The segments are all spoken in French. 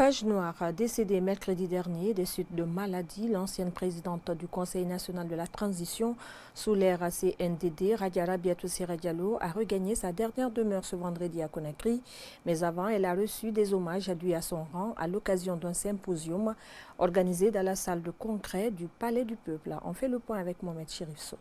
Page noire, décédée mercredi dernier des suites de maladie, l'ancienne présidente du Conseil national de la transition sous l'ère CNDD, Radia Rabiatou Sera Diallo, a regagné sa dernière demeure ce vendredi à Conakry. Mais avant, elle a reçu des hommages adus à son rang à l'occasion d'un symposium organisé dans la salle de congrès du Palais du Peuple. On fait le point avec Mohamed Chérifso.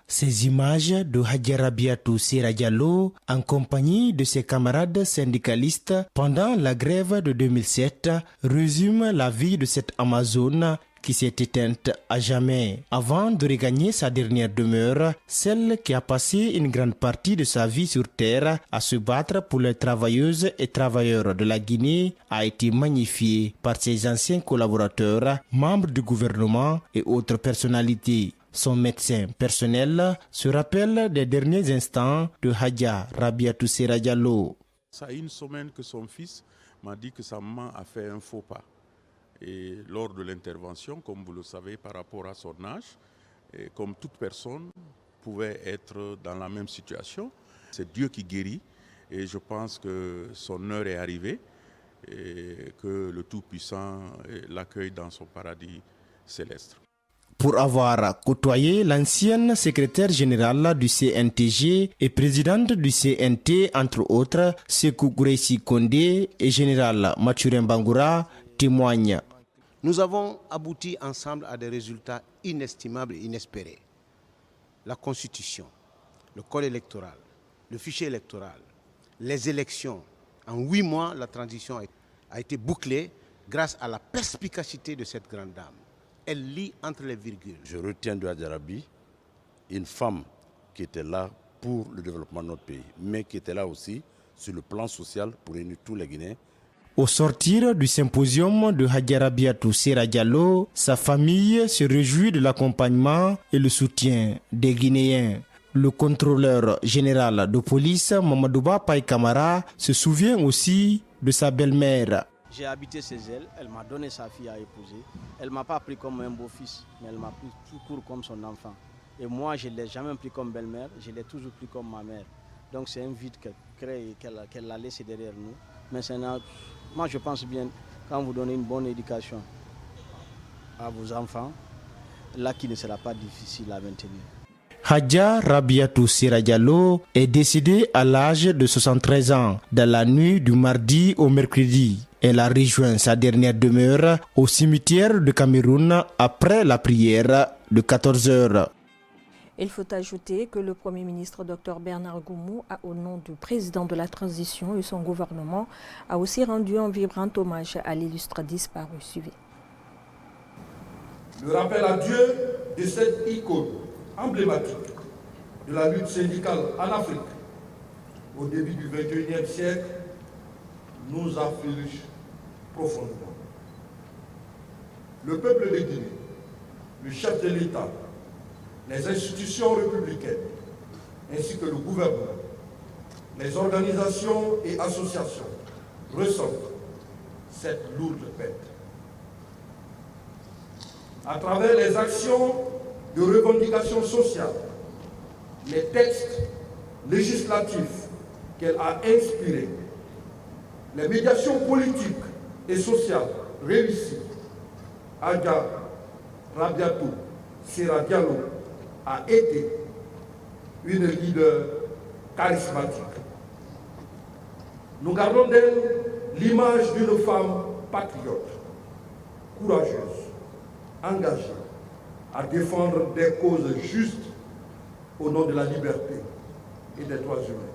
Ces images de Hadja Rabiatou Sera Diallo en compagnie de ses camarades syndicalistes pendant la grève de 2007 résument la vie de cette Amazone qui s'est éteinte à jamais avant de regagner sa dernière demeure, celle qui a passé une grande partie de sa vie sur terre à se battre pour les travailleuses et travailleurs de la Guinée, a été magnifiée par ses anciens collaborateurs, membres du gouvernement et autres personnalités. Son médecin personnel se rappelle des derniers instants de Hadja Rabiatou Sera Diallo. Ça a une semaine que son fils m'a dit que sa maman a fait un faux pas. Et lors de l'intervention, comme vous le savez, par rapport à son âge, et comme toute personne pouvait être dans la même situation, c'est Dieu qui guérit. Et je pense que son heure est arrivée et que le Tout-Puissant l'accueille dans son paradis céleste. Pour avoir côtoyé l'ancienne secrétaire générale du CNTG et présidente du CNT, entre autres, Sékou Gouressi Kondé et général Mathurin Bangoura, témoignent. Nous avons abouti ensemble à des résultats inestimables et inespérés. La Constitution, le code électoral, le fichier électoral, les élections. En 8 mois, la transition a été bouclée grâce à la perspicacité de cette grande dame. Elle lit entre les virgules. Je retiens de Hadja Rabi une femme qui était là pour le développement de notre pays, mais qui était là aussi sur le plan social pour réunir tous les Guinéens. Au sortir du symposium de Hadja Rabiatou Sera Diallo, sa famille se réjouit de l'accompagnement et le soutien des Guinéens. Le contrôleur général de police, Mamadouba Paye Kamara, se souvient aussi de sa belle-mère. J'ai habité chez elle, elle m'a donné sa fille à épouser. Elle ne m'a pas pris comme un beau-fils, mais elle m'a pris tout court comme son enfant. Et moi, je ne l'ai jamais pris comme belle-mère, je l'ai toujours pris comme ma mère. Donc c'est un vide qu'elle crée et qu'elle a laissé derrière nous. Mais moi, je pense bien, quand vous donnez une bonne éducation à vos enfants, là qui ne sera pas difficile à maintenir. Hadja Rabiatou Sera Diallo est décédée à l'âge de 73 ans, dans la nuit du mardi au mercredi. Elle a rejoint sa dernière demeure au cimetière de Cameroun après la prière de 14 heures. Il faut ajouter que le Premier ministre Dr Bernard Goumou, au nom du président de la transition et son gouvernement, a aussi rendu un vibrant hommage à l'illustre disparu. Suivez. Le rappel à Dieu de cette icône emblématique de la lutte syndicale en Afrique au début du XXIe siècle nous afflige profondément. Le peuple de Guinée, le chef de l'État, les institutions républicaines, ainsi que le gouvernement, les organisations et associations ressentent cette lourde perte. À travers les actions de revendication sociale, les textes législatifs qu'elle a inspirés, les médiations politiques et sociales réussies, Hadja Rabiatou Sera Diallo a été une leader charismatique. Nous gardons d'elle l'image d'une femme patriote, courageuse, engagée à défendre des causes justes au nom de la liberté et des droits humains.